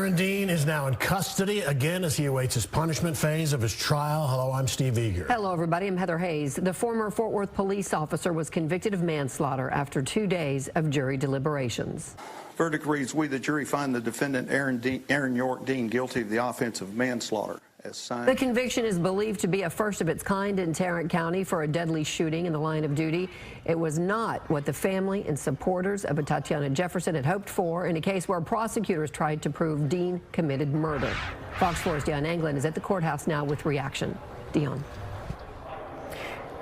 Aaron Dean is now in custody again as he awaits his punishment phase of his trial. Hello, I'm Steve Eager. Hello, everybody. I'm Heather Hayes. The former Fort Worth police officer was convicted of manslaughter after 2 days of jury deliberations. Verdict reads, we, the jury, find the defendant Aaron York Dean guilty of the offense of manslaughter. As signed. The conviction is believed to be a first of its kind in Tarrant County for a deadly shooting in the line of duty. It was not what the family and supporters of Atatiana Jefferson had hoped for in a case where prosecutors tried to prove Dean committed murder. Fox 4's Dion Anglin is at the courthouse now with reaction. Dion.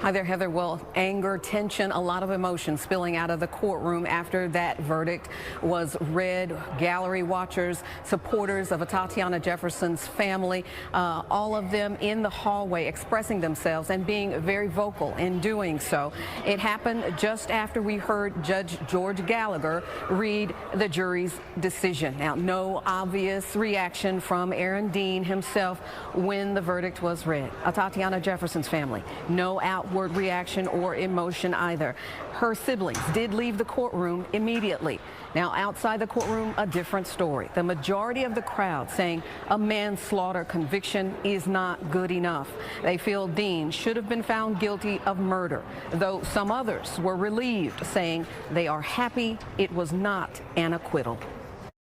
Hi there, Heather. Well, anger, tension, a lot of emotion spilling out of the courtroom after that verdict was read. Gallery watchers, supporters of Atatiana Jefferson's family, all of them in the hallway expressing themselves and being very vocal in doing so. It happened just after we heard Judge George Gallagher read the jury's decision. Now, no obvious reaction from Aaron Dean himself when the verdict was read. Atatiana Jefferson's family, no outward reaction or emotion either. Her siblings did leave the courtroom immediately. Now, outside the courtroom, a different story. The majority of the crowd saying a manslaughter conviction is not good enough. They feel Dean should have been found guilty of murder, though some others were relieved, saying they are happy it was not an acquittal.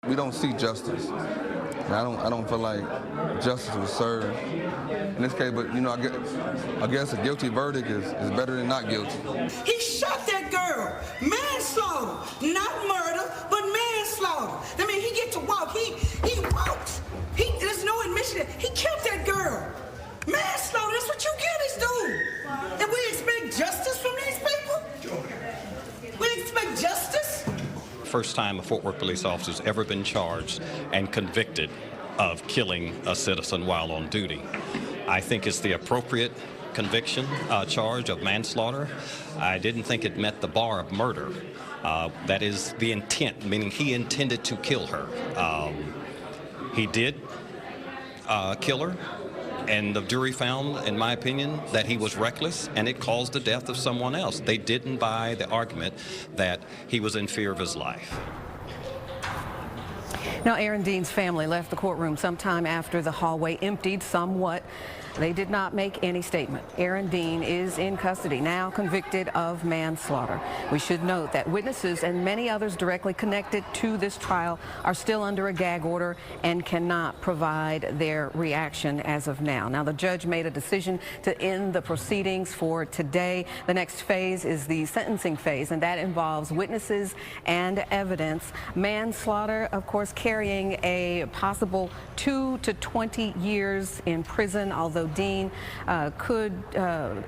We don't see justice. I don't feel like justice was served in this case, but you know, I guess a guilty verdict is better than not guilty. He shot that girl. Manslaughter. Not murder, but manslaughter. I mean, he gets to walk. He walks. There's no admission. He killed that girl. Manslaughter, that's what you get is doing. And we expect justice from these people? We expect justice? First time a Fort Worth police officer has ever been charged and convicted of killing a citizen while on duty. I think it's the appropriate conviction, charge of manslaughter. I didn't think it met the bar of murder. That is the intent, meaning he intended to kill her. He did kill her. And the jury found, in my opinion, that he was reckless and it caused the death of someone else. They didn't buy the argument that he was in fear of his life. Now, Aaron Dean's family left the courtroom sometime after the hallway emptied somewhat. They did not make any statement. Aaron Dean is in custody, now convicted of manslaughter. We should note that witnesses and many others directly connected to this trial are still under a gag order and cannot provide their reaction as of now. Now, the judge made a decision to end the proceedings for today. The next phase is the sentencing phase, and that involves witnesses and evidence. Manslaughter, of course, carrying a possible 2 to 20 years in prison, although Dean could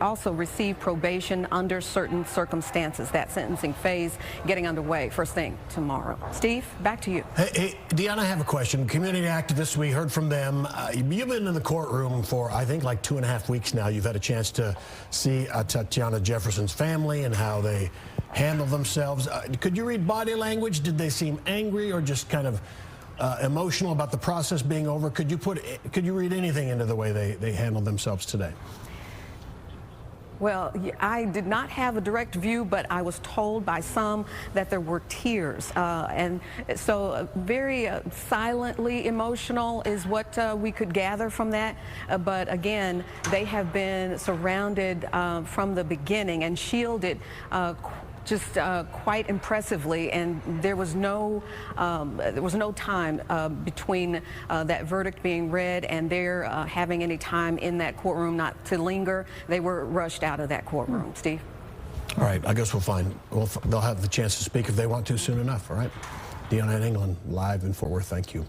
also receive probation under certain circumstances. That sentencing phase getting underway first thing tomorrow. Steve, back to you. Hey, Deanna, I have a question. Community activists, we heard from them. You've been in the courtroom for, I think, like 2.5 weeks now. You've had a chance to see Atatiana Jefferson's family and how they handle themselves. Could you read body language? Did they seem angry or just kind of emotional about the process being over? Could you read anything into the way they handled themselves today? Well, I did not have a direct view, but I was told by some that there were tears. And so very silently emotional is what we could gather from that. But again, they have been surrounded from the beginning and shielded just quite impressively, and there was no time between that verdict being read and their having any time in that courtroom not to linger. They were rushed out of that courtroom. Steve? All right, I guess they'll have the chance to speak if they want to soon enough, all right? Dion Anglin, live in Fort Worth, thank you.